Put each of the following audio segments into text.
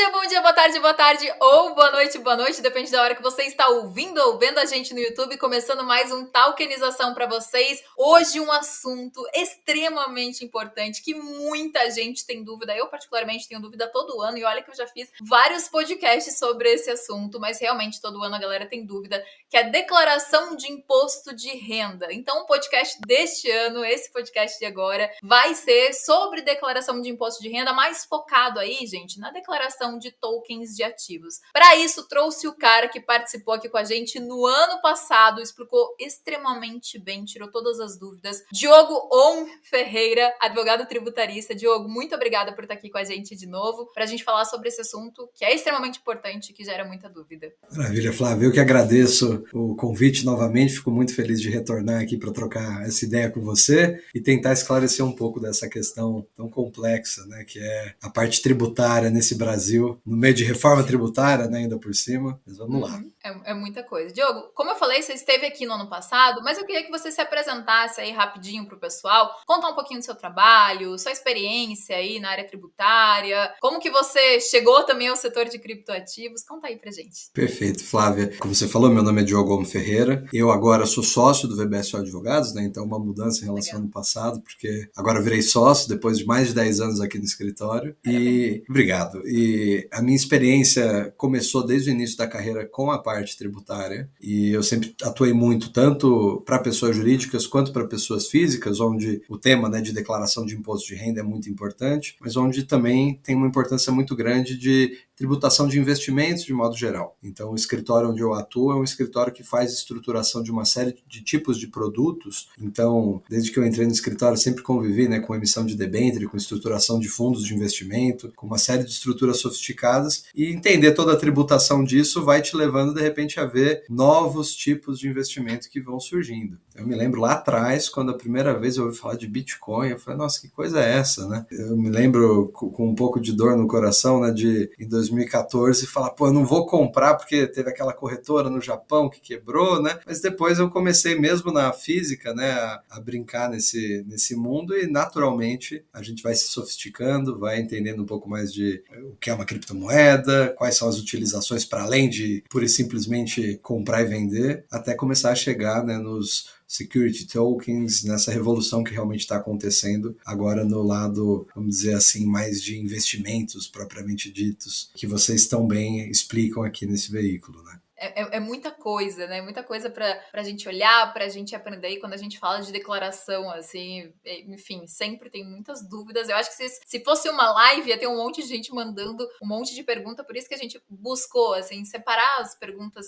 Bom dia, boa tarde ou boa noite, depende da hora que você está ouvindo ou vendo a gente no YouTube, começando mais um Talkenização para vocês. Hoje um assunto extremamente importante que muita gente tem dúvida, eu particularmente tenho dúvida todo ano e olha que eu já fiz vários podcasts sobre esse assunto, mas realmente todo ano a galera tem dúvida, que é a declaração de imposto de renda. Então o podcast deste ano, esse podcast de agora, vai ser sobre declaração de imposto de renda, mais focado aí, gente, na declaração de tokens de ativos. Para isso, trouxe o cara que participou aqui com a gente no ano passado, explicou extremamente bem, tirou todas as dúvidas. Diogo On Ferreira, advogado tributarista. Diogo, muito obrigada por estar aqui com a gente de novo, para a gente falar sobre esse assunto que é extremamente importante e que gera muita dúvida. Maravilha, Flávio. Eu que agradeço o convite novamente, fico muito feliz de retornar aqui para trocar essa ideia com você e tentar esclarecer um pouco dessa questão tão complexa, né, que é a parte tributária nesse Brasil, no meio de reforma tributária, né, ainda por cima. Mas vamos lá. É muita coisa. Diogo, como eu falei, você esteve aqui no ano passado, mas eu queria que você se apresentasse aí rapidinho pro pessoal, contar um pouquinho do seu trabalho, sua experiência aí na área tributária, como que você chegou também ao setor de criptoativos. Conta aí pra gente. Perfeito, Flávia. Como você falou, meu nome é Diogo Gomes Ferreira. Eu agora sou sócio do VBSO Advogados, né? Então uma mudança em relação ao ano passado, porque agora eu virei sócio depois de mais de 10 anos aqui no escritório. E obrigado. E a minha experiência começou desde o início da carreira com a parte tributária. E eu sempre atuei muito tanto para pessoas jurídicas quanto para pessoas físicas, onde o tema, né, de declaração de imposto de renda é muito importante, mas onde também tem uma importância muito grande de tributação de investimentos de modo geral. Então, o escritório onde eu atuo é um escritório que faz estruturação de uma série de tipos de produtos. Então, desde que eu entrei no escritório, sempre convivi, né, com emissão de debênture, com estruturação de fundos de investimento, com uma série de estruturas sofisticadas, e entender toda a tributação disso vai te levando, de repente, a ver novos tipos de investimento que vão surgindo. Eu me lembro lá atrás, quando a primeira vez eu ouvi falar de Bitcoin, eu falei, nossa, que coisa é essa, né? Eu me lembro com um pouco de dor no coração, né, em 2014, falar, pô, eu não vou comprar porque teve aquela corretora no Japão que quebrou, né? Mas depois eu comecei mesmo na física, né, a brincar nesse mundo e naturalmente a gente vai se sofisticando, vai entendendo um pouco mais de o que é uma criptomoeda, quais são as utilizações para além de pura e simplesmente comprar e vender, até começar a chegar, né, nos security tokens, nessa revolução que realmente está acontecendo agora no lado, vamos dizer assim, mais de investimentos propriamente ditos, que vocês tão bem explicam aqui nesse veículo, né? É muita coisa, né? Muita coisa pra gente olhar, pra gente aprender. E quando a gente fala de declaração, assim, enfim, sempre tem muitas dúvidas. Eu acho que se fosse uma live, ia ter um monte de gente mandando um monte de pergunta. Por isso que a gente buscou, assim, separar as perguntas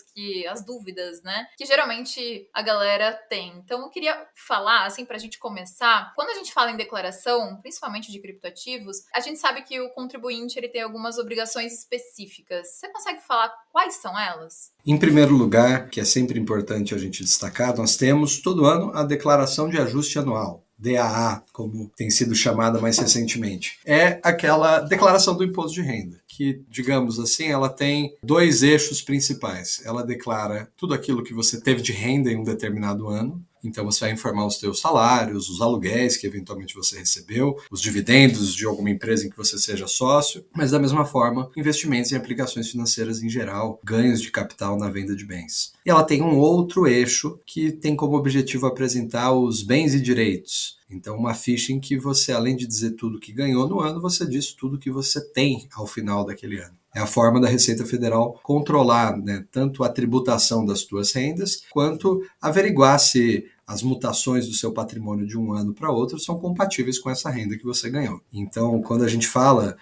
as dúvidas, né? Que geralmente a galera tem. Então, eu queria falar, assim, pra gente começar. Quando a gente fala em declaração, principalmente de criptoativos, a gente sabe que o contribuinte, ele tem algumas obrigações específicas. Você consegue falar quais são elas? Em primeiro lugar, que é sempre importante a gente destacar, nós temos todo ano a Declaração de Ajuste Anual, DAA, como tem sido chamada mais recentemente. É aquela declaração do imposto de renda, que, digamos assim, ela tem dois eixos principais. Ela declara tudo aquilo que você teve de renda em um determinado ano. Então você vai informar os teus salários, os aluguéis que eventualmente você recebeu, os dividendos de alguma empresa em que você seja sócio, mas da mesma forma, investimentos em aplicações financeiras em geral, ganhos de capital na venda de bens. E ela tem um outro eixo que tem como objetivo apresentar os bens e direitos. Então, uma ficha em que você, além de dizer tudo que ganhou no ano, você diz tudo que você tem ao final daquele ano. É a forma da Receita Federal controlar, né, tanto a tributação das tuas rendas, quanto averiguar se as mutações do seu patrimônio de um ano para outro são compatíveis com essa renda que você ganhou. Então, quando a gente fala,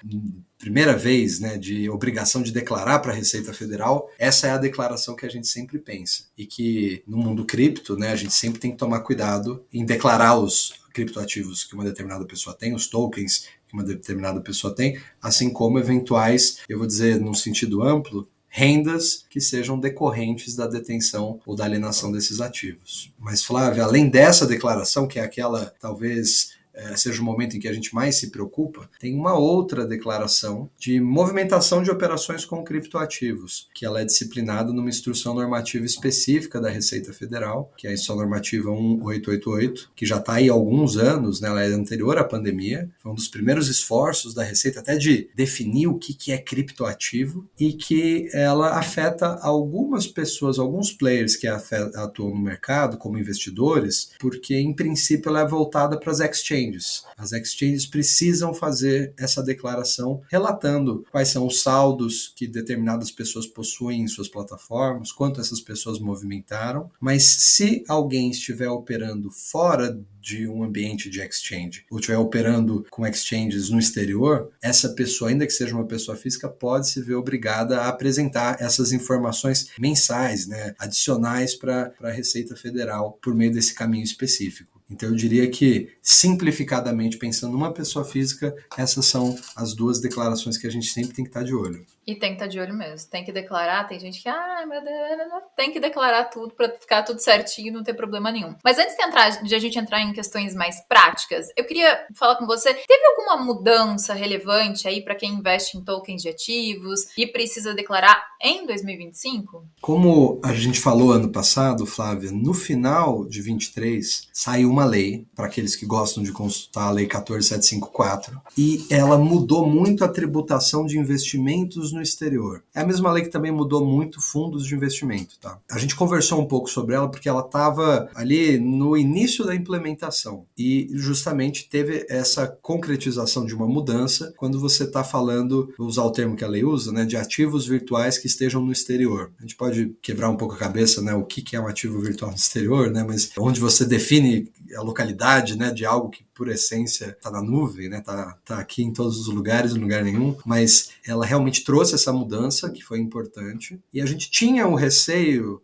primeira vez, né, de obrigação de declarar para a Receita Federal, essa é a declaração que a gente sempre pensa. E que no mundo cripto, né, a gente sempre tem que tomar cuidado em declarar os criptoativos que uma determinada pessoa tem, os tokens que uma determinada pessoa tem, assim como eventuais, eu vou dizer num sentido amplo, rendas que sejam decorrentes da detenção ou da alienação desses ativos. Mas, Flávia, além dessa declaração, que é aquela talvez seja o momento em que a gente mais se preocupa, tem uma outra declaração de movimentação de operações com criptoativos, que ela é disciplinada numa instrução normativa específica da Receita Federal, que é a Instrução Normativa 1888, que já está aí há alguns anos, né, ela é anterior à pandemia, foi um dos primeiros esforços da Receita até de definir o que é criptoativo, e que ela afeta algumas pessoas, alguns players que atuam no mercado como investidores, porque em princípio ela é voltada para as exchanges. As exchanges precisam fazer essa declaração relatando quais são os saldos que determinadas pessoas possuem em suas plataformas, quanto essas pessoas movimentaram, mas se alguém estiver operando fora de um ambiente de exchange, ou estiver operando com exchanges no exterior, essa pessoa, ainda que seja uma pessoa física, pode se ver obrigada a apresentar essas informações mensais, né, adicionais para a Receita Federal por meio desse caminho específico. Então eu diria que, simplificadamente, pensando numa pessoa física, essas são as duas declarações que a gente sempre tem que estar de olho. E tem que estar de olho mesmo. Tem que declarar, tem gente que, meu Deus, tem que declarar tudo para ficar tudo certinho e não ter problema nenhum. Mas antes de a gente entrar em questões mais práticas, eu queria falar com você, teve alguma mudança relevante aí para quem investe em tokens de ativos e precisa declarar em 2025? Como a gente falou ano passado, Flávia, no final de 23 saiu uma lei, para aqueles que gostam de consultar a Lei 14754, e ela mudou muito a tributação de investimentos no exterior. É a mesma lei que também mudou muito fundos de investimento, tá? A gente conversou um pouco sobre ela porque ela estava ali no início da implementação e justamente teve essa concretização de uma mudança quando você está falando, vou usar o termo que a lei usa, né, de ativos virtuais que estejam no exterior. A gente pode quebrar um pouco a cabeça, né, o que é um ativo virtual no exterior, né, mas onde você define a localidade, né, de algo que por essência está na nuvem, né, tá aqui em todos os lugares, em lugar nenhum, mas ela realmente trouxe essa mudança que foi importante e a gente tinha o receio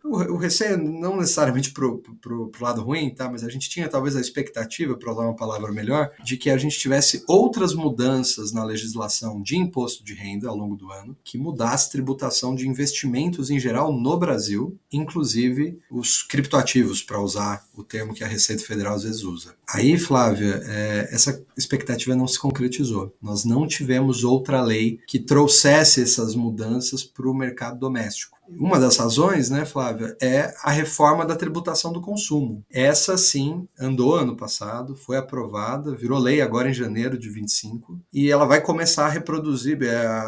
não necessariamente pro lado ruim, tá, mas a gente tinha talvez a expectativa, para usar uma palavra melhor, de que a gente tivesse outras mudanças na legislação de imposto de renda ao longo do ano, que mudasse a tributação de investimentos em geral no Brasil, inclusive os criptoativos, para usar o termo que a Receita Federal às vezes usa. Aí, Flávia, essa expectativa não se concretizou. Nós não tivemos outra lei que trouxesse essas mudanças para o mercado doméstico. Uma das razões, né, Flávia, é a reforma da tributação do consumo. Essa, sim, andou ano passado, foi aprovada, virou lei agora em janeiro de 25, e ela vai começar a reproduzir,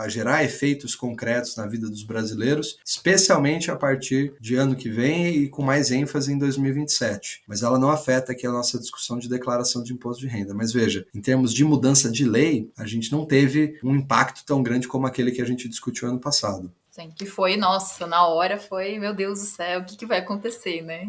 a gerar efeitos concretos na vida dos brasileiros, especialmente a partir de ano que vem e com mais ênfase em 2027. Mas ela não afeta aqui a nossa discussão de declaração de imposto de renda. Mas veja, em termos de mudança de lei, a gente não teve um impacto tão grande como aquele que a gente discutiu ano passado. Sim, que foi, nossa, na hora foi, meu Deus do céu, o que vai acontecer, né?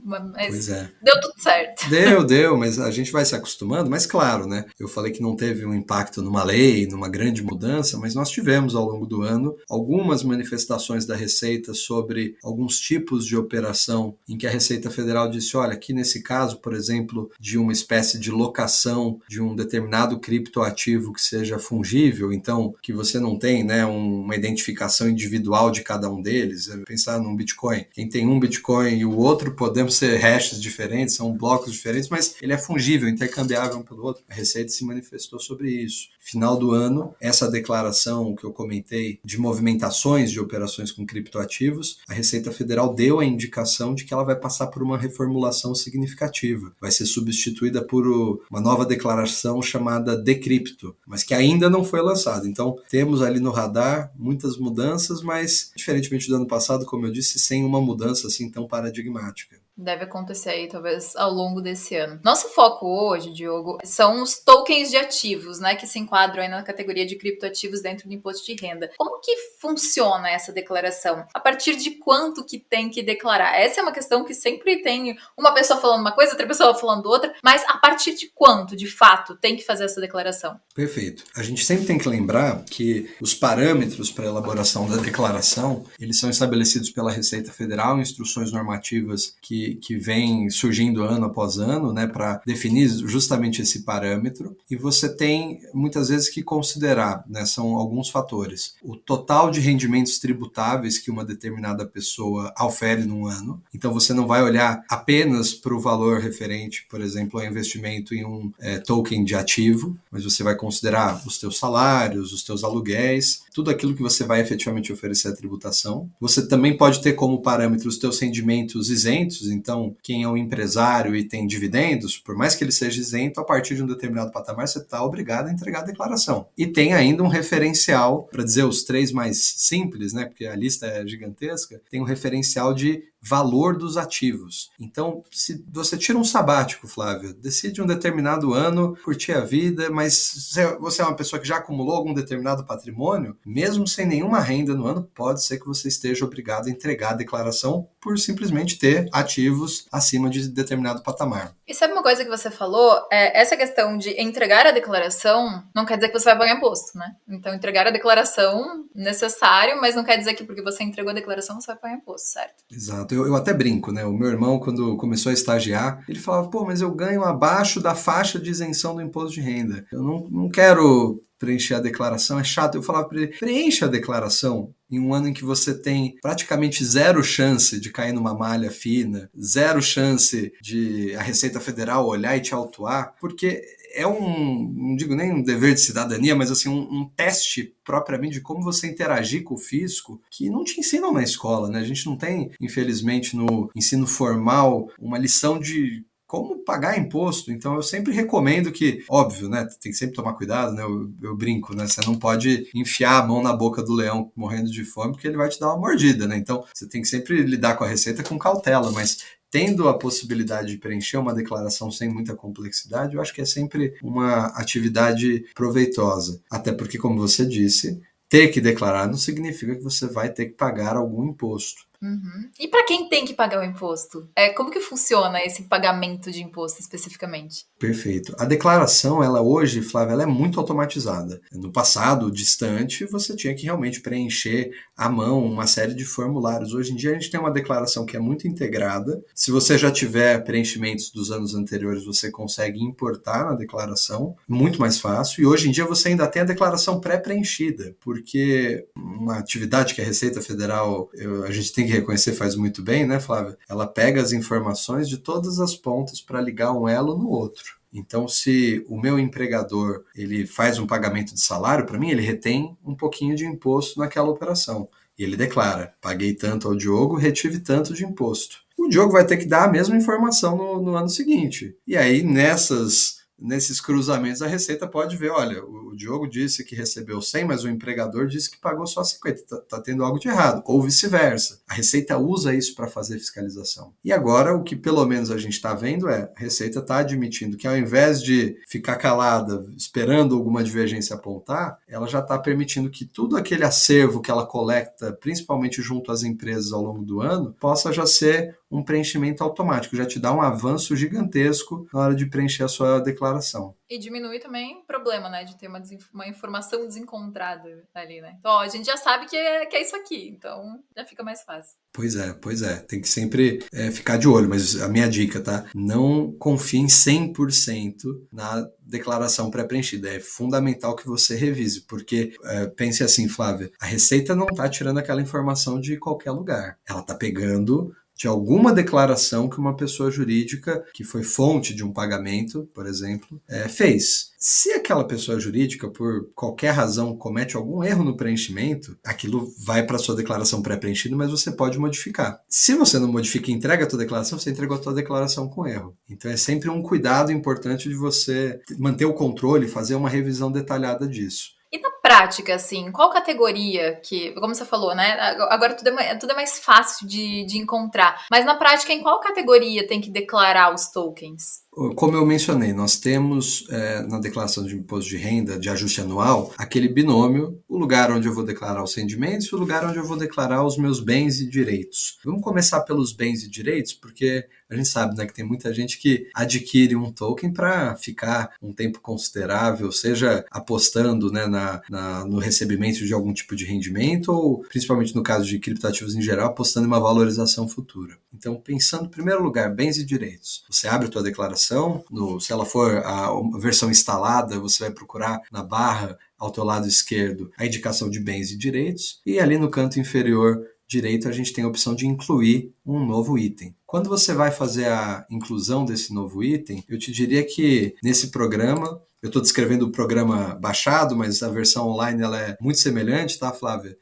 Mas pois é. Deu tudo certo. Deu, mas a gente vai se acostumando, mas claro, né? Eu falei que não teve um impacto numa lei, numa grande mudança, mas nós tivemos ao longo do ano algumas manifestações da Receita sobre alguns tipos de operação em que a Receita Federal disse, olha, aqui nesse caso, por exemplo, de uma espécie de locação de um determinado criptoativo que seja fungível, então que você não tem, né, uma identificação individual de cada um deles, pensar num Bitcoin. Quem tem um Bitcoin e o outro, podemos ser hashes diferentes, são blocos diferentes, mas ele é fungível, intercambiável um pelo outro. A Receita se manifestou sobre isso. Final do ano, essa declaração que eu comentei de movimentações de operações com criptoativos, a Receita Federal deu a indicação de que ela vai passar por uma reformulação significativa. Vai ser substituída por uma nova declaração chamada Decrypto, mas que ainda não foi lançada. Então, temos ali no radar muitas mudanças, mas, diferentemente do ano passado, como eu disse, sem uma mudança assim tão paradigmática. Deve acontecer aí, talvez, ao longo desse ano. Nosso foco hoje, Diogo, são os tokens de ativos, né? Que se enquadram aí na categoria de criptoativos dentro do imposto de renda. Como que funciona essa declaração? A partir de quanto que tem que declarar? Essa é uma questão que sempre tem uma pessoa falando uma coisa, outra pessoa falando outra, mas a partir de quanto, de fato, tem que fazer essa declaração? Perfeito. A gente sempre tem que lembrar que os parâmetros para a elaboração da declaração, eles são estabelecidos pela Receita Federal, instruções normativas que que vem surgindo ano após ano, né, para definir justamente esse parâmetro, e você tem muitas vezes que considerar, né, são alguns fatores. O total de rendimentos tributáveis que uma determinada pessoa aufere num ano, então você não vai olhar apenas para o valor referente, por exemplo, ao investimento em um token de ativo, mas você vai considerar os teus salários, os teus aluguéis, tudo aquilo que você vai efetivamente oferecer à tributação. Você também pode ter como parâmetro os teus rendimentos isentos, então quem é um empresário e tem dividendos, por mais que ele seja isento, a partir de um determinado patamar você está obrigado a entregar a declaração. E tem ainda um referencial, para dizer os 3 mais simples, né, porque a lista é gigantesca, tem um referencial de valor dos ativos. Então, se você tira um sabático, Flávia, decide um determinado ano, curtir a vida, mas você é uma pessoa que já acumulou algum determinado patrimônio, mesmo sem nenhuma renda no ano, pode ser que você esteja obrigado a entregar a declaração por simplesmente ter ativos acima de determinado patamar. E sabe uma coisa que você falou? Essa questão de entregar a declaração não quer dizer que você vai pagar imposto, né? Então, entregar a declaração necessário, mas não quer dizer que porque você entregou a declaração você vai pagar imposto, certo? Exato. Eu até brinco, né? O meu irmão, quando começou a estagiar, ele falava, pô, mas eu ganho abaixo da faixa de isenção do imposto de renda. Eu não quero preencher a declaração, é chato. Eu falava para ele, preencha a declaração em um ano em que você tem praticamente zero chance de cair numa malha fina, zero chance de a Receita Federal olhar e te autuar, porque é não digo nem um dever de cidadania, mas assim, um teste propriamente de como você interagir com o fisco, que não te ensinam na escola, né? A gente não tem, infelizmente, no ensino formal, uma lição de como pagar imposto. Então eu sempre recomendo que, óbvio, né, tem que sempre tomar cuidado, né, eu brinco, né, você não pode enfiar a mão na boca do leão morrendo de fome, porque ele vai te dar uma mordida, né, então você tem que sempre lidar com a receita com cautela, mas tendo a possibilidade de preencher uma declaração sem muita complexidade, eu acho que é sempre uma atividade proveitosa, até porque, como você disse, ter que declarar não significa que você vai ter que pagar algum imposto. Uhum. E para quem tem que pagar o imposto? Como que funciona esse pagamento de imposto especificamente? Perfeito. A declaração, ela hoje, Flávia, ela é muito automatizada. No passado distante, você tinha que realmente preencher à mão uma série de formulários. Hoje em dia, a gente tem uma declaração que é muito integrada. Se você já tiver preenchimentos dos anos anteriores, você consegue importar na declaração, muito mais fácil. E hoje em dia, você ainda tem a declaração pré-preenchida, porque uma atividade que a Receita Federal, a gente tem que reconhecer, faz muito bem, né, Flávia? Ela pega as informações de todas as pontas para ligar um elo no outro. Então, se o meu empregador ele faz um pagamento de salário, para mim, ele retém um pouquinho de imposto naquela operação. E ele declara, paguei tanto ao Diogo, retive tanto de imposto. O Diogo vai ter que dar a mesma informação no ano seguinte. E aí, nesses cruzamentos, a Receita pode ver, olha, o Diogo disse que recebeu 100, mas o empregador disse que pagou só 50, tá tendo algo de errado, ou vice-versa. A Receita usa isso para fazer fiscalização. E agora, o que pelo menos a gente está vendo a Receita está admitindo que ao invés de ficar calada, esperando alguma divergência apontar, ela já está permitindo que tudo aquele acervo que ela coleta, principalmente junto às empresas ao longo do ano, possa já ser um preenchimento automático, já te dá um avanço gigantesco na hora de preencher a sua declaração. E diminui também o problema, né, de ter uma informação desencontrada ali, né? Então, ó, a gente já sabe que é isso aqui, então já fica mais fácil. Pois é. Tem que sempre ficar de olho, mas a minha dica, tá? Não confie em 100% na declaração pré-preenchida. É fundamental que você revise, porque pense assim, Flávia, a Receita não está tirando aquela informação de qualquer lugar. Ela está pegando de alguma declaração que uma pessoa jurídica, que foi fonte de um pagamento, por exemplo, fez. Se aquela pessoa jurídica, por qualquer razão, comete algum erro no preenchimento, aquilo vai para a sua declaração pré-preenchida, mas você pode modificar. Se você não modifica e entrega a tua declaração, você entregou a tua declaração com erro. Então é sempre um cuidado importante de você manter o controle e fazer uma revisão detalhada disso. E na prática, assim, qual categoria que, como você falou, né? Agora tudo é mais fácil de encontrar. Mas na prática, em qual categoria tem que declarar os tokens? Como eu mencionei, nós temos na declaração de imposto de renda, de ajuste anual, aquele binômio, o lugar onde eu vou declarar os rendimentos e o lugar onde eu vou declarar os meus bens e direitos. Vamos começar pelos bens e direitos, porque a gente sabe, né, que tem muita gente que adquire um token para ficar um tempo considerável, seja apostando, né, no recebimento de algum tipo de rendimento ou, principalmente no caso de criptoativos em geral, apostando em uma valorização futura. Então, pensando em primeiro lugar, bens e direitos. Você abre a tua declaração, se ela for a versão instalada, você vai procurar na barra ao teu lado esquerdo a indicação de bens e direitos, e ali no canto inferior direito a gente tem a opção de incluir um novo item. Quando você vai fazer a inclusão desse novo item, eu te diria que nesse programa, eu estou descrevendo o programa baixado, mas a versão online ela é muito semelhante, tá, Flávia?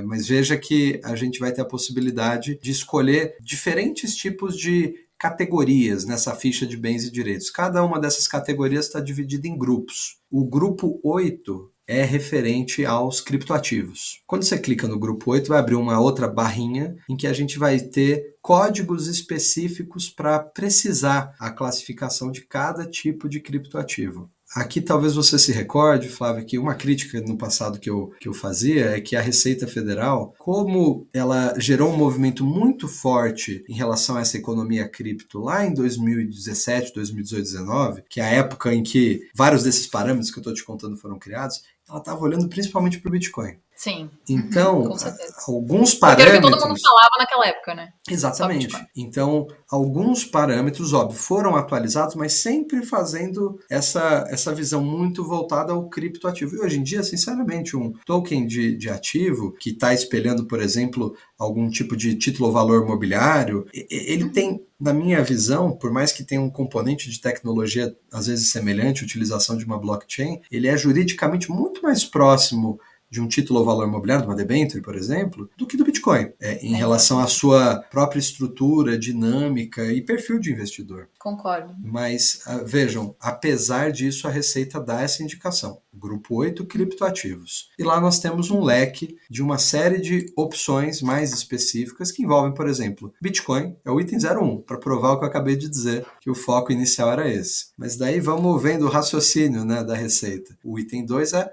Mas veja que a gente vai ter a possibilidade de escolher diferentes tipos de categorias nessa ficha de bens e direitos. Cada uma dessas categorias está dividida em grupos. O grupo 8 é referente aos criptoativos. Quando você clica no grupo 8, vai abrir uma outra barrinha em que a gente vai ter códigos específicos para precisar a classificação de cada tipo de criptoativo. Aqui talvez você se recorde, Flávio, que uma crítica no passado que eu fazia é que a Receita Federal, como ela gerou um movimento muito forte em relação a essa economia cripto lá em 2017, 2018, 2019, que é a época em que vários desses parâmetros que eu estou te contando foram criados, ela estava olhando principalmente para o Bitcoin. Sim. Então, com certeza. alguns Porque era o que todo mundo parâmetros... falava naquela época, né? Exatamente. Então, alguns parâmetros, óbvio, foram atualizados, mas sempre fazendo essa visão muito voltada ao criptoativo. E hoje em dia, sinceramente, um token de ativo que está espelhando, por exemplo, algum tipo de título ou valor imobiliário, ele tem, na minha visão, por mais que tenha um componente de tecnologia, às vezes semelhante, utilização de uma blockchain, ele é juridicamente muito mais próximo de um título ou valor imobiliário, de uma debênture, por exemplo, do que do Bitcoin, em relação à sua própria estrutura, dinâmica e perfil de investidor. Concordo. Mas, vejam, apesar disso, a Receita dá essa indicação. Grupo 8, criptoativos. E lá nós temos um leque de uma série de opções mais específicas que envolvem, por exemplo, Bitcoin, é o item 01, para provar o que eu acabei de dizer, que o foco inicial era esse. Mas daí vamos vendo o raciocínio, né, da Receita. O item 2 é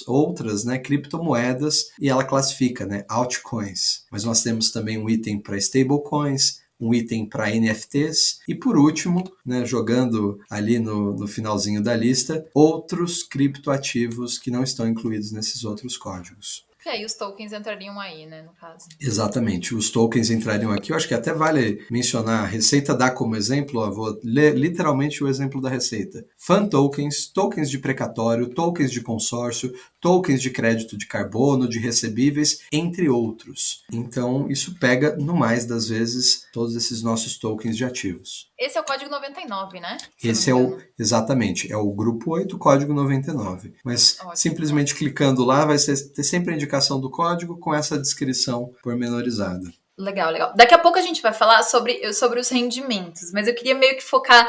outras, né, criptomoedas, e ela classifica, né, altcoins. Mas nós temos também um item para stablecoins, um item para NFTs e, por último, né, jogando ali no finalzinho da lista, outros criptoativos que não estão incluídos nesses outros códigos. E aí os tokens entrariam aí, né, no caso. Exatamente, os tokens entrariam aqui. Eu acho que até vale mencionar, a Receita dá como exemplo, vou ler literalmente o exemplo da Receita. Fan tokens, tokens de precatório, tokens de consórcio, tokens de crédito de carbono, de recebíveis, entre outros. Então, isso pega, no mais das vezes, todos esses nossos tokens de ativos. Esse é o código 99, né? Esse exatamente, é o grupo 8, código 99. Mas simplesmente clicando lá, vai ter sempre a indicação do código com essa descrição pormenorizada. Legal, legal. Daqui a pouco a gente vai falar sobre os rendimentos, mas eu queria meio que focar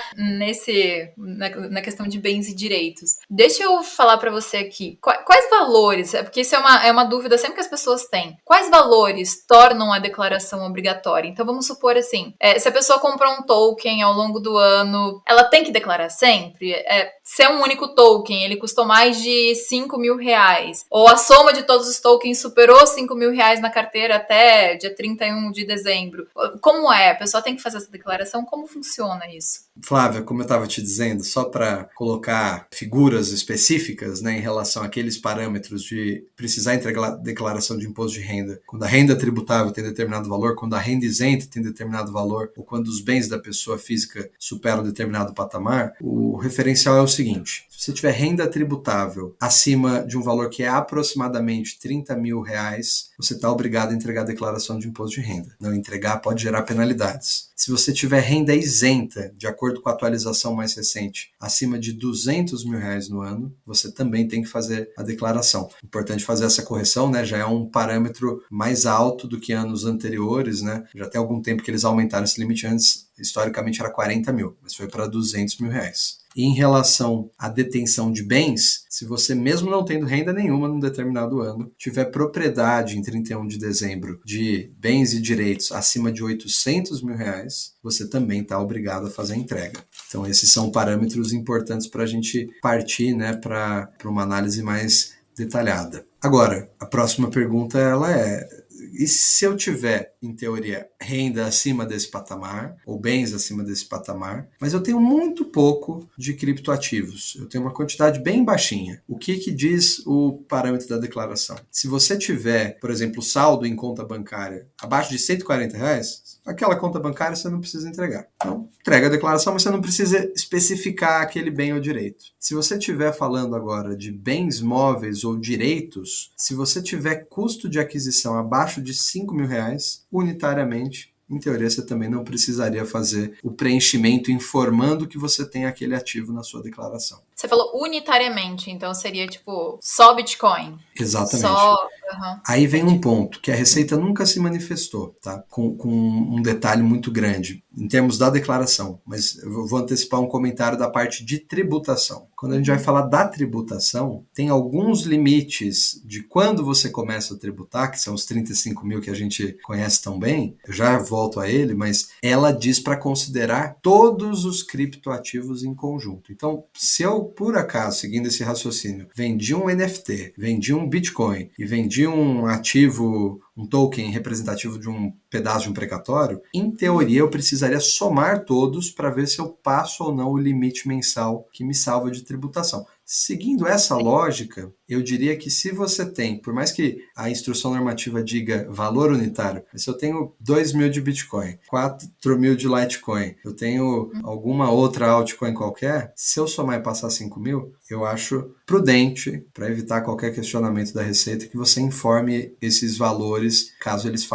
na questão de bens e direitos. Deixa eu falar para você aqui, quais valores, porque isso é uma dúvida sempre que as pessoas têm, quais valores tornam a declaração obrigatória? Então vamos supor assim, se a pessoa comprou um token ao longo do ano, ela tem que declarar sempre? Se é um único token, ele custou mais de 5 mil reais, ou a soma de todos os tokens superou 5 mil reais na carteira até dia 31 de dezembro. Como é? A pessoa tem que fazer essa declaração? Como funciona isso? Flávia, como eu estava te dizendo, só para colocar figuras específicas, né, em relação àqueles parâmetros de precisar entregar declaração de imposto de renda, quando a renda tributável tem determinado valor, quando a renda isenta tem determinado valor, ou quando os bens da pessoa física superam determinado patamar, o referencial é o seguinte: se você tiver renda tributável acima de um valor que é aproximadamente 30 mil reais, você está obrigado a entregar a declaração de imposto de renda. Não entregar pode gerar penalidades. Se você tiver renda isenta, de acordo com a atualização mais recente, acima de 200 mil reais no ano, você também tem que fazer a declaração. Importante fazer essa correção, né? Já é um parâmetro mais alto do que anos anteriores, né? Já tem algum tempo que eles aumentaram esse limite. Antes, historicamente, era 40 mil, mas foi para 200 mil reais. E em relação à detenção de bens, se você mesmo não tendo renda nenhuma num determinado ano, tiver propriedade em 31 de dezembro de bens e direitos acima de 800 mil reais, você também está obrigado a fazer a entrega. Então, esses são parâmetros importantes para a gente partir, né, para uma análise mais detalhada. Agora, a próxima pergunta ela e se eu tiver, em teoria, renda acima desse patamar, ou bens acima desse patamar, mas eu tenho muito pouco de criptoativos, eu tenho uma quantidade bem baixinha, o que diz o parâmetro da declaração? Se você tiver, por exemplo, saldo em conta bancária abaixo de R$140, aquela conta bancária você não precisa entregar. Então, entrega a declaração, mas você não precisa especificar aquele bem ou direito. Se você estiver falando agora de bens móveis ou direitos, se você tiver custo de aquisição abaixo de R$5.000, unitariamente, em teoria, você também não precisaria fazer o preenchimento informando que você tem aquele ativo na sua declaração. Você falou unitariamente, então seria tipo só Bitcoin. Exatamente. Uhum. Aí vem um ponto, que a Receita nunca se manifestou, tá? Com um detalhe muito grande, em termos da declaração, mas eu vou antecipar um comentário da parte de tributação. Quando a gente vai falar da tributação, tem alguns limites de quando você começa a tributar, que são os 35 mil que a gente conhece tão bem, eu já volto a ele, mas ela diz para considerar todos os criptoativos em conjunto. Então, se eu, por acaso, seguindo esse raciocínio, vendi um NFT, vendi um Bitcoin e vendi um ativo, um token representativo de um pedaço de um precatório, em teoria eu precisaria somar todos para ver se eu passo ou não o limite mensal que me salva de tributação. Seguindo essa lógica, eu diria que se você tem, por mais que a instrução normativa diga valor unitário, se eu tenho 2 mil de Bitcoin, 4 mil de Litecoin, eu tenho alguma outra altcoin qualquer, se eu somar e passar 5 mil, eu acho prudente, para evitar qualquer questionamento da Receita, que você informe esses valores, caso eles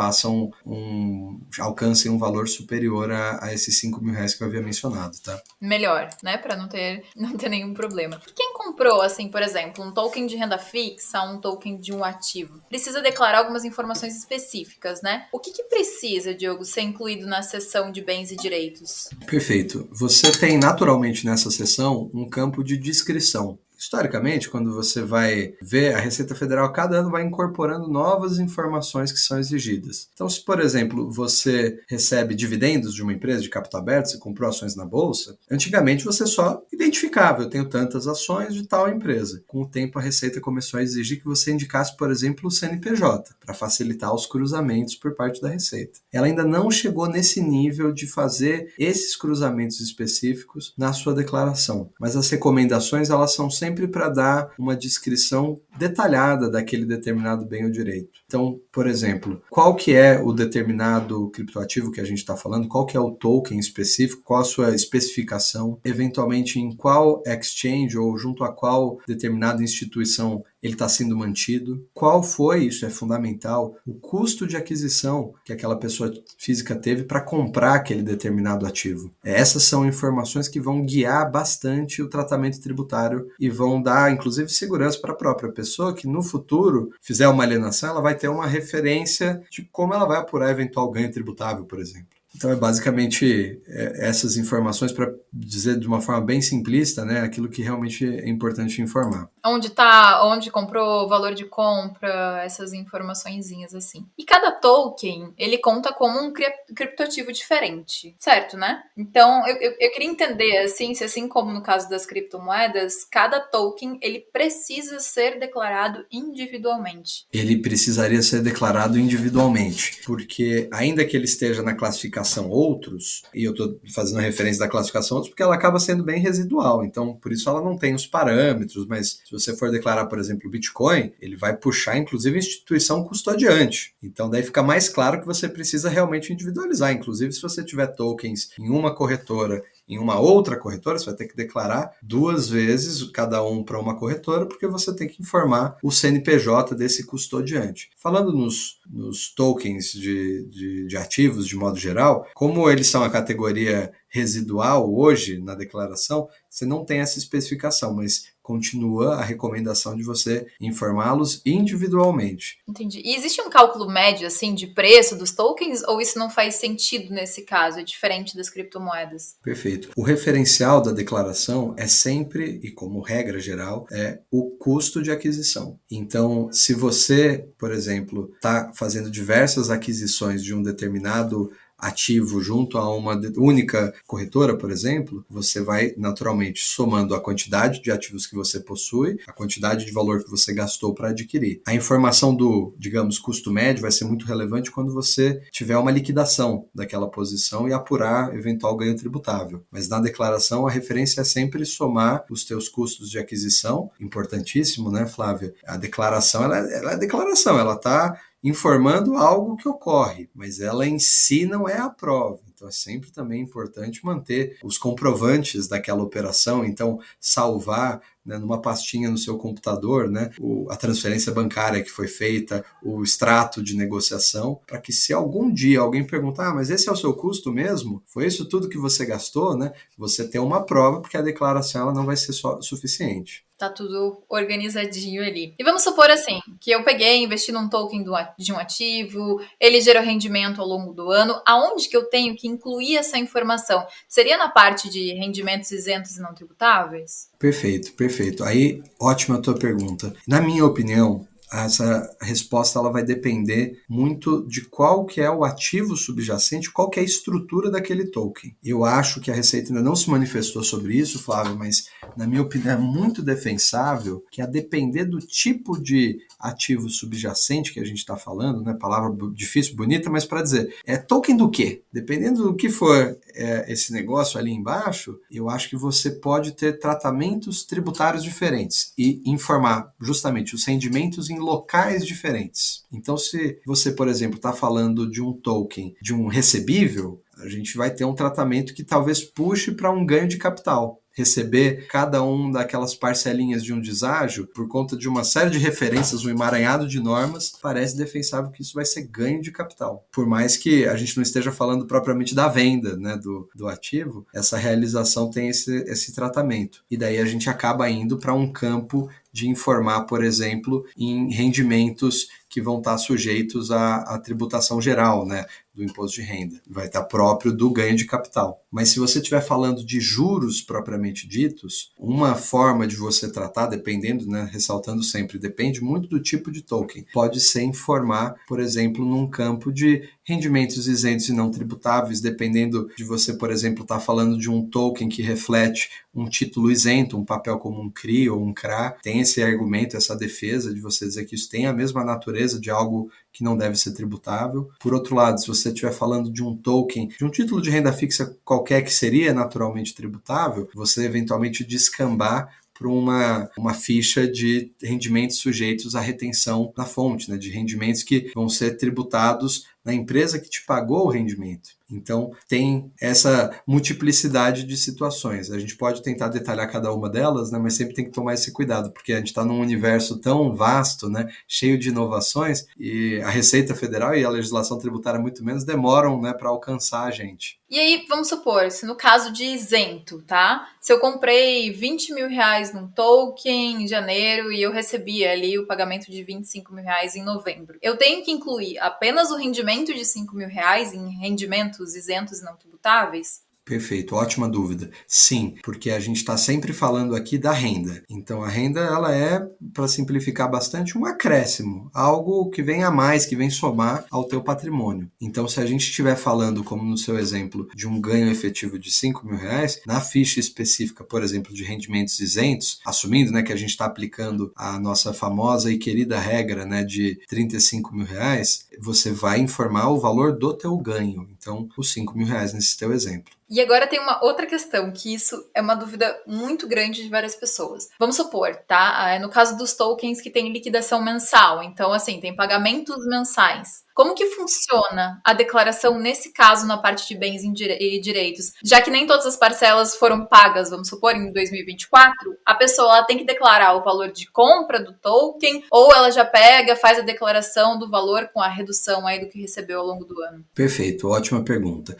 alcancem um valor superior a esses 5 mil reais que eu havia mencionado, tá? Melhor, né? Para não ter nenhum problema. Quem comprou, assim, por exemplo, um token de renda fixa, um token de um ativo, precisa declarar algumas informações específicas, né? O que precisa, Diogo, ser incluído na seção de bens e direitos? Perfeito. Você tem naturalmente nessa seção um campo de descrição. Historicamente, quando você vai ver, a Receita Federal cada ano vai incorporando novas informações que são exigidas. Então, se, por exemplo, você recebe dividendos de uma empresa de capital aberto, você comprou ações na bolsa, antigamente você só identificava, eu tenho tantas ações de tal empresa. Com o tempo, a Receita começou a exigir que você indicasse, por exemplo, o CNPJ, para facilitar os cruzamentos por parte da Receita. Ela ainda não chegou nesse nível de fazer esses cruzamentos específicos na sua declaração, mas as recomendações elas são sempre para dar uma descrição detalhada daquele determinado bem ou direito. Então, por exemplo, qual que é o determinado criptoativo que a gente está falando, qual que é o token específico, qual a sua especificação, eventualmente em qual exchange ou junto a qual determinada instituição ele está sendo mantido, qual foi, isso é fundamental, o custo de aquisição que aquela pessoa física teve para comprar aquele determinado ativo. Essas são informações que vão guiar bastante o tratamento tributário e vão dar, inclusive, segurança para a própria pessoa que no futuro fizer uma alienação, ela vai ter uma referência de como ela vai apurar eventual ganho tributável, por exemplo. Então, é basicamente essas informações para dizer de uma forma bem simplista, né, aquilo que realmente é importante informar. Onde comprou, o valor de compra, essas informaçõezinhas assim. E cada token, ele conta como um criptoativo diferente, certo, né? Então, eu queria entender, assim, se assim como no caso das criptomoedas, cada token, ele precisa ser declarado individualmente. Ele precisaria ser declarado individualmente, porque ainda que ele esteja na classificação outros, e eu estou fazendo a referência da classificação outros porque ela acaba sendo bem residual, então por isso ela não tem os parâmetros, mas se você for declarar, por exemplo, o Bitcoin, ele vai puxar inclusive a instituição custodiante, então daí fica mais claro que você precisa realmente individualizar, inclusive se você tiver tokens em uma corretora em uma outra corretora, você vai ter que declarar 2 vezes, cada um para uma corretora, porque você tem que informar o CNPJ desse custodiante. Falando nos tokens de ativos, de modo geral, como eles são a categoria residual hoje na declaração, você não tem essa especificação, mas continua a recomendação de você informá-los individualmente. Entendi. E existe um cálculo médio, assim, de preço dos tokens, ou isso não faz sentido nesse caso? É diferente das criptomoedas? Perfeito. O referencial da declaração é sempre, e como regra geral, é o custo de aquisição. Então, se você, por exemplo, está fazendo diversas aquisições de um determinado ativo junto a uma única corretora, por exemplo, você vai naturalmente somando a quantidade de ativos que você possui, a quantidade de valor que você gastou para adquirir. A informação do, digamos, custo médio vai ser muito relevante quando você tiver uma liquidação daquela posição e apurar eventual ganho tributável. Mas na declaração, a referência é sempre somar os teus custos de aquisição, importantíssimo, né, Flávia? A declaração, ela é declaração, ela está informando algo que ocorre, mas ela em si não é a prova. Então é sempre também importante manter os comprovantes daquela operação, então salvar, né, numa pastinha no seu computador, né, a transferência bancária que foi feita, o extrato de negociação, para que se algum dia alguém perguntar, mas esse é o seu custo mesmo? Foi isso tudo que você gastou? Né? Você tem uma prova, porque a declaração ela não vai ser só suficiente. Tá tudo organizadinho ali. E vamos supor assim, que eu peguei, investi num token de um ativo, ele gerou rendimento ao longo do ano. Aonde que eu tenho que incluir essa informação? Seria na parte de rendimentos isentos e não tributáveis? Perfeito, perfeito. Aí, ótima a tua pergunta. Na minha opinião, essa resposta ela vai depender muito de qual que é o ativo subjacente, qual que é a estrutura daquele token. Eu acho que a Receita ainda não se manifestou sobre isso, Flávio, mas na minha opinião é muito defensável que a depender do tipo de ativo subjacente que a gente está falando, né, palavra difícil, bonita, mas para dizer, é token do quê? Dependendo do que for esse negócio ali embaixo, eu acho que você pode ter tratamentos tributários diferentes e informar justamente os rendimentos em locais diferentes. Então, se você, por exemplo, está falando de um token, de um recebível, a gente vai ter um tratamento que talvez puxe para um ganho de capital. Receber cada um daquelas parcelinhas de um deságio por conta de uma série de referências, um emaranhado de normas, parece defensável que isso vai ser ganho de capital. Por mais que a gente não esteja falando propriamente da venda, né, do ativo, essa realização tem esse tratamento. E daí a gente acaba indo para um campo de informar, por exemplo, em rendimentos que vão estar sujeitos à tributação geral, né, do imposto de renda. Vai estar próprio do ganho de capital. Mas se você estiver falando de juros propriamente ditos, uma forma de você tratar, dependendo, né, ressaltando sempre, depende muito do tipo de token. Pode ser informar, por exemplo, num campo de rendimentos isentos e não tributáveis, dependendo de você, por exemplo, estar falando de um token que reflete um título isento, um papel como um CRI ou um CRA, tem esse argumento, essa defesa de você dizer que isso tem a mesma natureza de algo que não deve ser tributável. Por outro lado, se você estiver falando de um token, de um título de renda fixa qualquer que seria naturalmente tributável, você eventualmente descambar para uma ficha de rendimentos sujeitos à retenção na fonte, né, de rendimentos que vão ser tributados na empresa que te pagou o rendimento. Então, tem essa multiplicidade de situações. A gente pode tentar detalhar cada uma delas, né, mas sempre tem que tomar esse cuidado, porque a gente está num universo tão vasto, né, cheio de inovações, e a Receita Federal e a legislação tributária muito menos demoram, né, para alcançar a gente. E aí, vamos supor, se no caso de isento, tá? Se eu comprei 20 mil reais num token em janeiro e eu recebi ali o pagamento de 25 mil reais em novembro, eu tenho que incluir apenas o rendimento de 5 mil reais em rendimentos isentos e não tributáveis? Perfeito, ótima dúvida. Sim, porque a gente está sempre falando aqui da renda. Então a renda ela é, para simplificar bastante, um acréscimo, algo que vem a mais, que vem somar ao teu patrimônio. Então se a gente estiver falando, como no seu exemplo, de um ganho efetivo de 5 mil reais, na ficha específica, por exemplo, de rendimentos isentos, assumindo, né, que a gente está aplicando a nossa famosa e querida regra, né, de 35 mil reais, você vai informar o valor do teu ganho. Então os 5 mil reais nesse teu exemplo. E agora tem uma outra questão, que isso é uma dúvida muito grande de várias pessoas. Vamos supor, tá? No caso dos tokens que tem liquidação mensal, então, assim, tem pagamentos mensais. Como que funciona a declaração nesse caso na parte de bens e direitos? Já que nem todas as parcelas foram pagas, vamos supor, em 2024, a pessoa ela tem que declarar o valor de compra do token ou ela já pega, faz a declaração do valor com a redução aí do que recebeu ao longo do ano? Perfeito, ótima pergunta.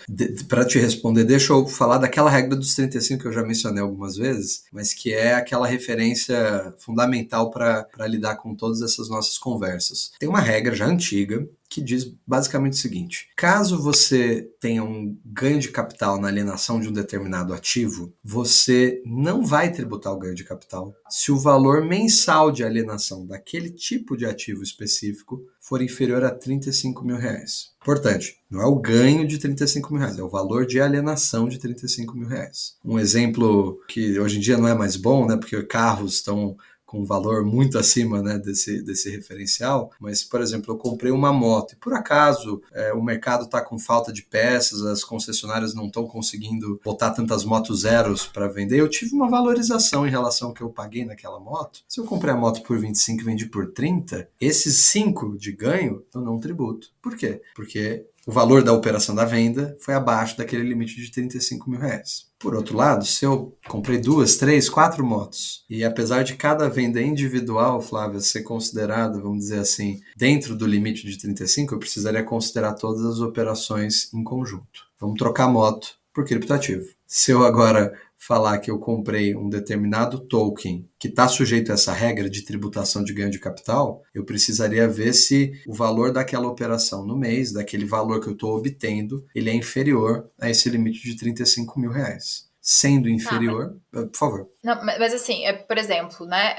Para te responder, deixa eu falar daquela regra dos 35 que eu já mencionei algumas vezes, mas que é aquela referência fundamental para lidar com todas essas nossas conversas. Tem uma regra já antiga, que diz basicamente o seguinte: caso você tenha um ganho de capital na alienação de um determinado ativo, você não vai tributar o ganho de capital se o valor mensal de alienação daquele tipo de ativo específico for inferior a R$ 35.000. Importante, não é o ganho de R$ 35.000, é o valor de alienação de R$ 35.000. Um exemplo que hoje em dia não é mais bom, né, porque carros estão com um valor muito acima, né, desse referencial, mas, por exemplo, eu comprei uma moto e, por acaso, o mercado está com falta de peças, as concessionárias não estão conseguindo botar tantas motos zeros para vender, eu tive uma valorização em relação ao que eu paguei naquela moto. Se eu comprei a moto por 25 e vendi por 30, esses 5 de ganho eu não tributo. Por quê? Porque o valor da operação da venda foi abaixo daquele limite de R$ 35.000. Por outro lado, se eu comprei 2, 3, 4 motos, e apesar de cada venda individual, Flávia, ser considerada, vamos dizer assim, dentro do limite de 35, eu precisaria considerar todas as operações em conjunto. Vamos trocar moto por criptativo. Se eu agora falar que eu comprei um determinado token que está sujeito a essa regra de tributação de ganho de capital, eu precisaria ver se o valor daquela operação no mês, daquele valor que eu estou obtendo, ele é inferior a esse limite de R$ 35.000. Sendo inferior, por favor. Não, mas assim, por exemplo, né,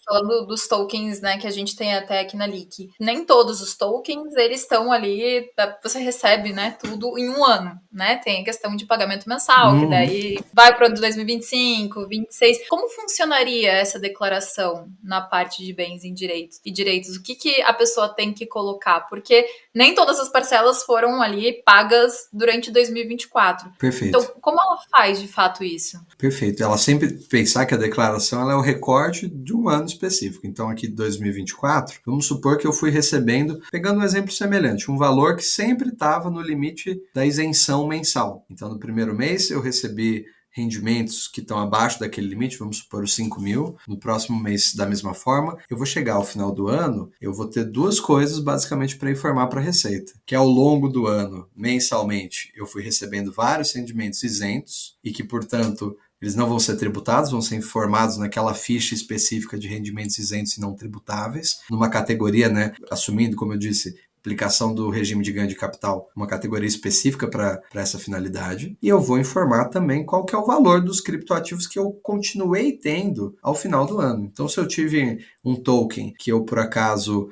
falando dos tokens, né, que a gente tem até aqui na Leak, nem todos os tokens, eles estão ali, você recebe, né, tudo em um ano, né, tem a questão de pagamento mensal, que daí vai para o ano de 2025, 26, como funcionaria essa declaração na parte de bens e direitos? O que a pessoa tem que colocar? Porque nem todas as parcelas foram ali pagas durante 2024. Perfeito. Então, como ela faz de fato isso? Perfeito. Ela sempre pensar que a declaração ela é o recorte de um ano específico. Então, aqui de 2024, vamos supor que eu fui recebendo, pegando um exemplo semelhante, um valor que sempre estava no limite da isenção mensal. Então, no primeiro mês, eu recebi rendimentos que estão abaixo daquele limite, vamos supor os 5.000, no próximo mês da mesma forma, eu vou chegar ao final do ano, eu vou ter duas coisas basicamente para informar para a Receita, que ao longo do ano, mensalmente, eu fui recebendo vários rendimentos isentos e que, portanto, eles não vão ser tributados, vão ser informados naquela ficha específica de rendimentos isentos e não tributáveis, numa categoria, né, assumindo, como eu disse, aplicação do regime de ganho de capital, uma categoria específica para essa finalidade. E eu vou informar também qual que é o valor dos criptoativos que eu continuei tendo ao final do ano. Então, se eu tive um token que eu, por acaso,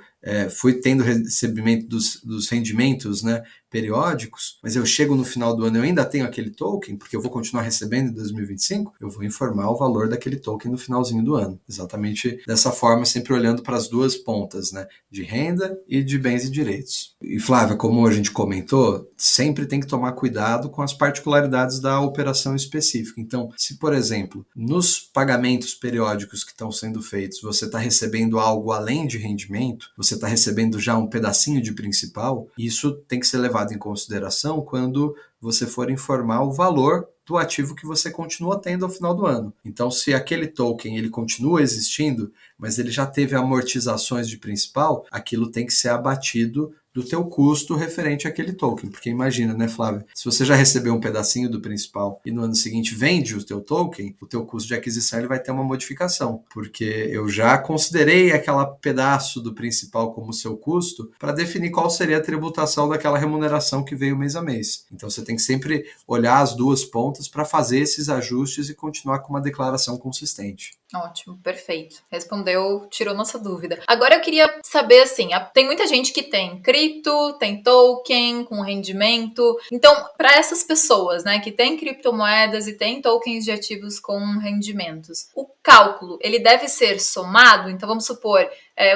fui tendo recebimento dos rendimentos, né, periódicos, mas eu chego no final do ano e eu ainda tenho aquele token, porque eu vou continuar recebendo em 2025, eu vou informar o valor daquele token no finalzinho do ano. Exatamente dessa forma, sempre olhando para as duas pontas, né, de renda e de bens e direitos. E Flávia, como a gente comentou, sempre tem que tomar cuidado com as particularidades da operação específica. Então, se, por exemplo, nos pagamentos periódicos que estão sendo feitos, você está recebendo algo além de rendimento, você está recebendo já um pedacinho de principal, isso tem que ser levado em consideração quando você for informar o valor do ativo que você continua tendo ao final do ano. Então, se aquele token ele continua existindo, mas ele já teve amortizações de principal, aquilo tem que ser abatido do teu custo referente àquele token. Porque imagina, né, Flávia? Se você já recebeu um pedacinho do principal e no ano seguinte vende o teu token, o teu custo de aquisição ele vai ter uma modificação. Porque eu já considerei aquele pedaço do principal como seu custo para definir qual seria a tributação daquela remuneração que veio mês a mês. Então você tem que sempre olhar as duas pontas para fazer esses ajustes e continuar com uma declaração consistente. Ótimo, perfeito. Respondeu, tirou nossa dúvida. Agora eu queria saber, assim, tem muita gente que tem cripto, tem token com rendimento. Então, para essas pessoas, né, que tem criptomoedas e tem tokens de ativos com rendimentos, o cálculo, ele deve ser somado? Então, vamos supor,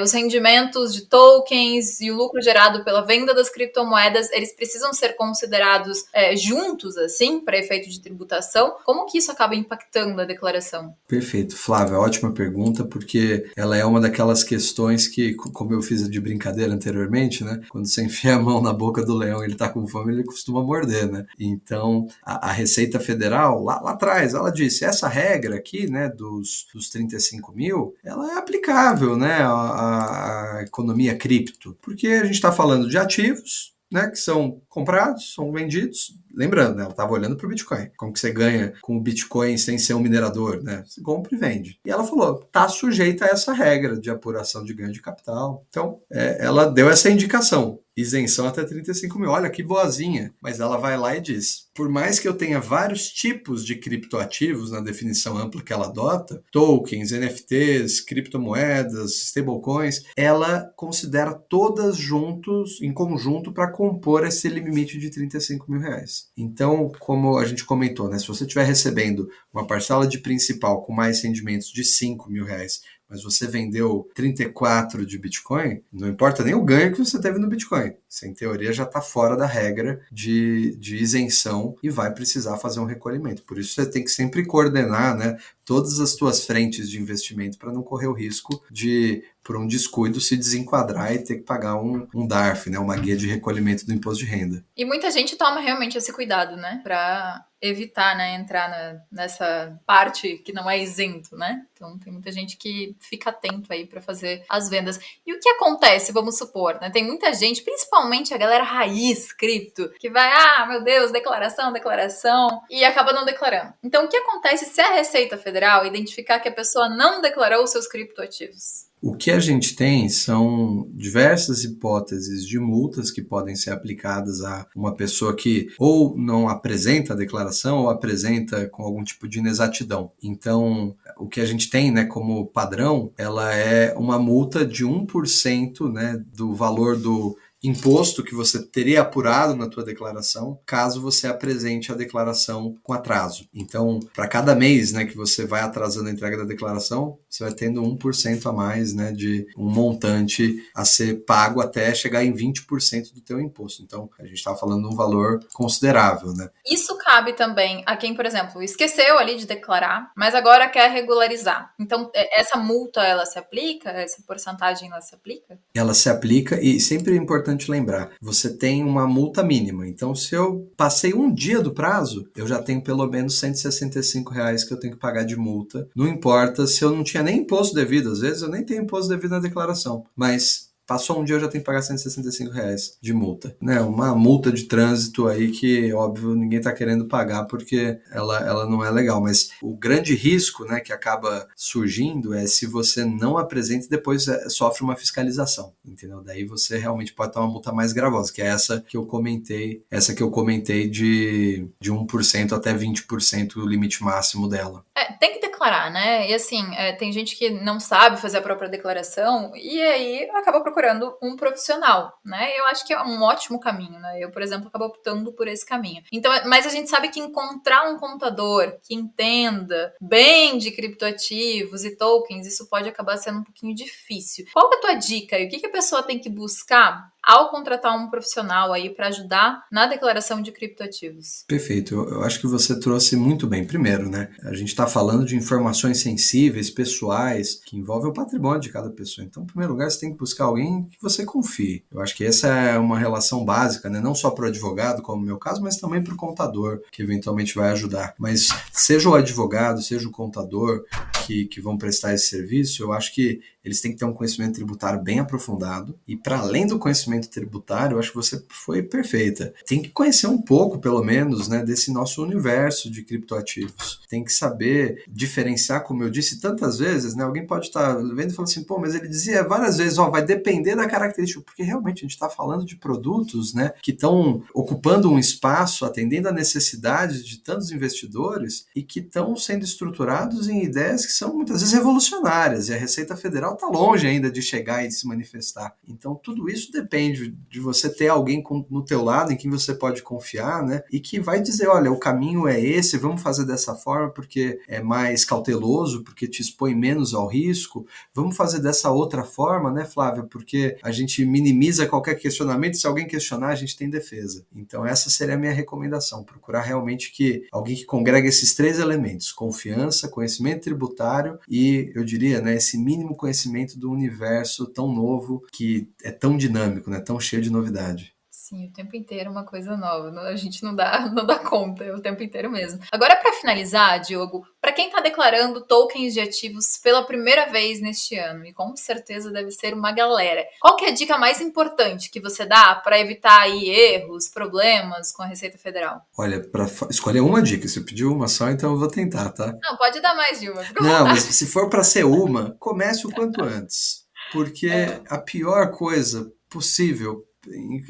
os rendimentos de tokens e o lucro gerado pela venda das criptomoedas, eles precisam ser considerados juntos, assim, para efeito de tributação? Como que isso acaba impactando a declaração? Perfeito, Flávia, ótima pergunta, porque ela é uma daquelas questões que, como eu fiz de brincadeira anteriormente, né? Quando você enfia a mão na boca do leão e ele tá com fome, ele costuma morder, né? Então, a Receita Federal, lá atrás, ela disse, essa regra aqui, né, dos 35.000, ela é aplicável, né, à economia cripto, porque a gente está falando de ativos, né, que são comprados, são vendidos, lembrando, né, ela estava olhando para o Bitcoin. Como que você ganha com o Bitcoin sem ser um minerador, né? Você compra e vende. E ela falou, tá sujeita a essa regra de apuração de ganho de capital. Então, ela deu essa indicação. Isenção até 35 mil. Olha que boazinha. Mas ela vai lá e diz, por mais que eu tenha vários tipos de criptoativos na definição ampla que ela adota, tokens, NFTs, criptomoedas, stablecoins, ela considera todas juntos, em conjunto, para compor esse limite de 35 mil reais. Então, como a gente comentou, né, se você estiver recebendo uma parcela de principal com mais rendimentos de 5 mil reais, mas você vendeu 34 de Bitcoin, não importa nem o ganho que você teve no Bitcoin. Você, em teoria, já está fora da regra de isenção e vai precisar fazer um recolhimento. Por isso, você tem que sempre coordenar, né, todas as suas frentes de investimento para não correr o risco de, por um descuido, se desenquadrar e ter que pagar um DARF, né, uma guia de recolhimento do imposto de renda. E muita gente toma realmente esse cuidado, né? Pra evitar, né, entrar nessa parte que não é isento, né? Então tem muita gente que fica atento aí para fazer as vendas. E o que acontece, vamos supor, né? Tem muita gente, principalmente a galera raiz cripto, que vai, meu Deus, declaração, e acaba não declarando. Então o que acontece se a Receita Federal identificar que a pessoa não declarou os seus criptoativos? O que a gente tem são diversas hipóteses de multas que podem ser aplicadas a uma pessoa que ou não apresenta a declaração ou apresenta com algum tipo de inexatidão. Então, o que a gente tem, né, como padrão, ela é uma multa de 1%, né, do valor do imposto que você teria apurado na tua declaração, caso você apresente a declaração com atraso. Então, para cada mês, né, que você vai atrasando a entrega da declaração, você vai tendo 1% a mais, né, de um montante a ser pago até chegar em 20% do teu imposto. Então, a gente está falando de um valor considerável, né? Isso cabe também a quem, por exemplo, esqueceu ali de declarar, mas agora quer regularizar. Então, essa multa, ela se aplica? Essa porcentagem, ela se aplica? Ela se aplica e sempre é importante lembrar, você tem uma multa mínima. Então, se eu passei um dia do prazo, eu já tenho pelo menos R$165 que eu tenho que pagar de multa. Não importa se eu não tinha nem imposto devido, às vezes eu nem tenho imposto devido na declaração, mas passou um dia, eu já tenho que pagar R$165 de multa. Né? Uma multa de trânsito aí que, óbvio, ninguém está querendo pagar porque ela não é legal. Mas o grande risco, né, que acaba surgindo é se você não apresenta e depois sofre uma fiscalização. Entendeu? Daí você realmente pode ter uma multa mais gravosa, que é essa que eu comentei de 1% até 20% o limite máximo dela. Tem que declarar, né? E assim, tem gente que não sabe fazer a própria declaração e aí acaba procurando um profissional, né? Eu acho que é um ótimo caminho, né? Eu, por exemplo, acabo optando por esse caminho. Então, mas a gente sabe que encontrar um contador que entenda bem de criptoativos e tokens, isso pode acabar sendo um pouquinho difícil. Qual é a tua dica? E o que a pessoa tem que buscar ao contratar um profissional aí para ajudar na declaração de criptoativos? Perfeito, eu acho que você trouxe muito bem. Primeiro, né, a gente está falando de informações sensíveis, pessoais, que envolvem o patrimônio de cada pessoa. Então, em primeiro lugar, você tem que buscar alguém que você confie. Eu acho que essa é uma relação básica, né, não só para o advogado, como no meu caso, mas também para o contador, que eventualmente vai ajudar. Mas seja o advogado, seja o contador que vão prestar esse serviço, eu acho que eles têm que ter um conhecimento tributário bem aprofundado. E para além do conhecimento tributário, eu acho que você foi perfeita. Tem que conhecer um pouco, pelo menos, né, desse nosso universo de criptoativos. Tem que saber diferenciar, como eu disse tantas vezes, né? Alguém pode estar vendo e falar assim, pô, mas ele dizia várias vezes, vai depender da característica, porque realmente a gente está falando de produtos, né, que estão ocupando um espaço, atendendo a necessidades de tantos investidores e que estão sendo estruturados em ideias que são muitas vezes revolucionárias, e a Receita Federal está longe ainda de chegar e de se manifestar. Então, tudo isso depende de você ter alguém no teu lado em quem você pode confiar, né? E que vai dizer, olha, o caminho é esse, vamos fazer dessa forma porque é mais cauteloso, porque te expõe menos ao risco, vamos fazer dessa outra forma, né, Flávia? Porque a gente minimiza qualquer questionamento, se alguém questionar, a gente tem defesa. Então, essa seria a minha recomendação, procurar realmente alguém que congregue esses três elementos, confiança, conhecimento tributário e, eu diria, né, esse mínimo conhecimento do universo tão novo, que é tão dinâmico, né, tão cheio de novidade. Sim, o tempo inteiro é uma coisa nova. A gente não dá conta, é o tempo inteiro mesmo. Agora, para finalizar, Diogo, para quem está declarando tokens de ativos pela primeira vez neste ano, e com certeza deve ser uma galera, qual que é a dica mais importante que você dá para evitar aí erros, problemas com a Receita Federal? Olha, para escolher uma dica, você pediu uma só, então eu vou tentar, tá? Não, pode dar mais de uma, fica à Não, mas vontade. se for para ser uma, comece o quanto antes. Porque É, a pior coisa possível,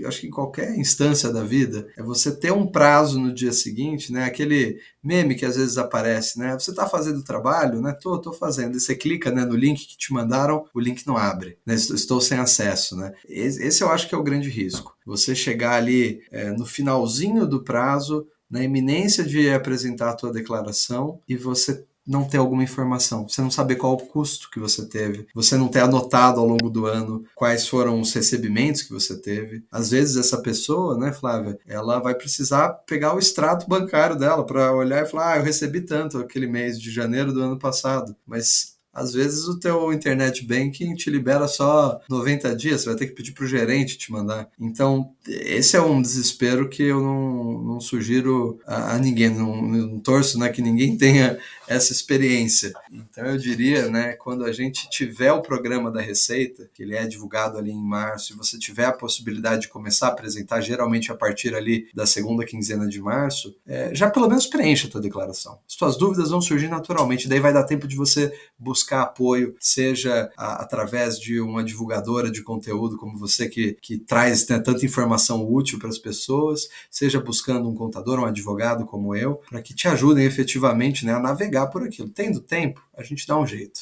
acho que em qualquer instância da vida, é você ter um prazo no dia seguinte, né? Aquele meme que às vezes aparece, né? Você está fazendo o trabalho, né? Tô fazendo. E você clica, né, no link que te mandaram, o link não abre, né? Estou sem acesso, né? Esse eu acho que é o grande risco. Você chegar ali no finalzinho do prazo, na iminência de apresentar a tua declaração e você não ter alguma informação, você não saber qual o custo que você teve, você não ter anotado ao longo do ano quais foram os recebimentos que você teve. Às vezes essa pessoa, né, Flávia, ela vai precisar pegar o extrato bancário dela para olhar e falar, eu recebi tanto aquele mês de janeiro do ano passado, mas às vezes o teu internet banking te libera só 90 dias, você vai ter que pedir para o gerente te mandar. Então, esse é um desespero que eu não sugiro a ninguém, não torço, né, que ninguém tenha essa experiência. Então eu diria, né, quando a gente tiver o programa da Receita, que ele é divulgado ali em março, e você tiver a possibilidade de começar a apresentar, geralmente a partir ali da segunda quinzena de março, já pelo menos preencha a tua declaração. As tuas dúvidas vão surgir naturalmente, daí vai dar tempo de você buscar apoio, seja através de uma divulgadora de conteúdo como você que traz, né, tanta informação útil para as pessoas, seja buscando um contador, um advogado como eu, para que te ajudem efetivamente, né, a navegar por aquilo. Tendo tempo, a gente dá um jeito.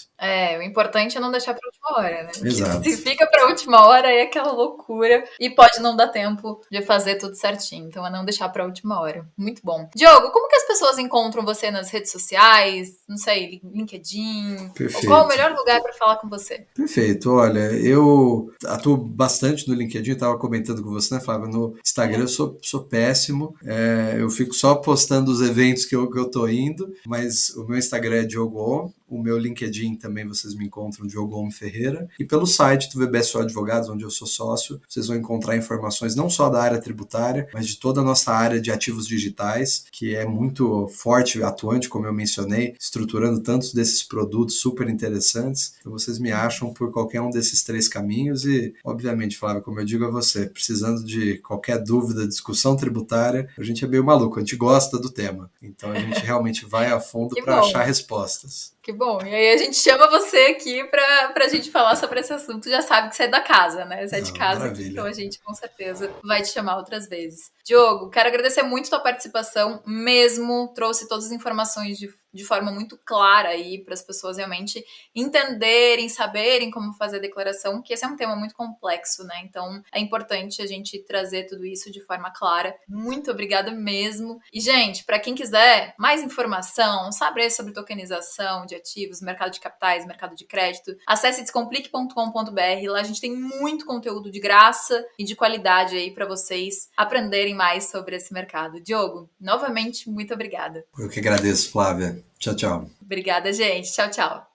o importante é não deixar para última hora, né? Porque se Exato. fica para última hora é aquela loucura e pode não dar tempo de fazer tudo certinho. Então é não deixar para última hora. Muito bom. Diogo, como que as pessoas encontram você nas redes sociais? Não sei, LinkedIn? Ou qual é o Perfeito. melhor lugar para falar com você? Perfeito. Olha, eu atuo bastante no LinkedIn, estava comentando com você, né, Flávio? No Instagram eu sou péssimo, eu fico só postando os eventos que eu tô indo, mas o meu Instagram é Diogo On, o meu LinkedIn também vocês me encontram Diogo On Ferreira, e pelo site do VBSO Advogados, onde eu sou sócio, vocês vão encontrar informações não só da área tributária, mas de toda a nossa área de ativos digitais, que é muito forte e atuante, como eu mencionei, estruturando tantos desses produtos super interessantes. Então vocês me acham por qualquer um desses três caminhos e, obviamente, Flávio, como eu digo a você, precisando de qualquer dúvida, discussão tributária, a gente é meio maluco, a gente gosta do tema. Então a gente realmente vai a fundo Que para achar bom. respostas. Que bom. E aí a gente chama você aqui pra gente falar sobre esse assunto. Já sabe que você é da casa, né? Você é de Ah, casa aqui, então maravilha. a gente com certeza vai te chamar outras vezes. Diogo, quero agradecer muito a tua participação mesmo. Trouxe todas as informações de forma muito clara aí para as pessoas realmente entenderem, saberem como fazer a declaração, que esse é um tema muito complexo, né? Então é importante a gente trazer tudo isso de forma clara. Muito obrigada mesmo. E, gente, para quem quiser mais informação, saber sobre tokenização de ativos, mercado de capitais, mercado de crédito, acesse descomplique.com.br. Lá a gente tem muito conteúdo de graça e de qualidade aí para vocês aprenderem mais sobre esse mercado. Diogo, novamente, muito obrigada. Eu que agradeço, Flávia. Tchau, tchau. Obrigada, gente. Tchau, tchau.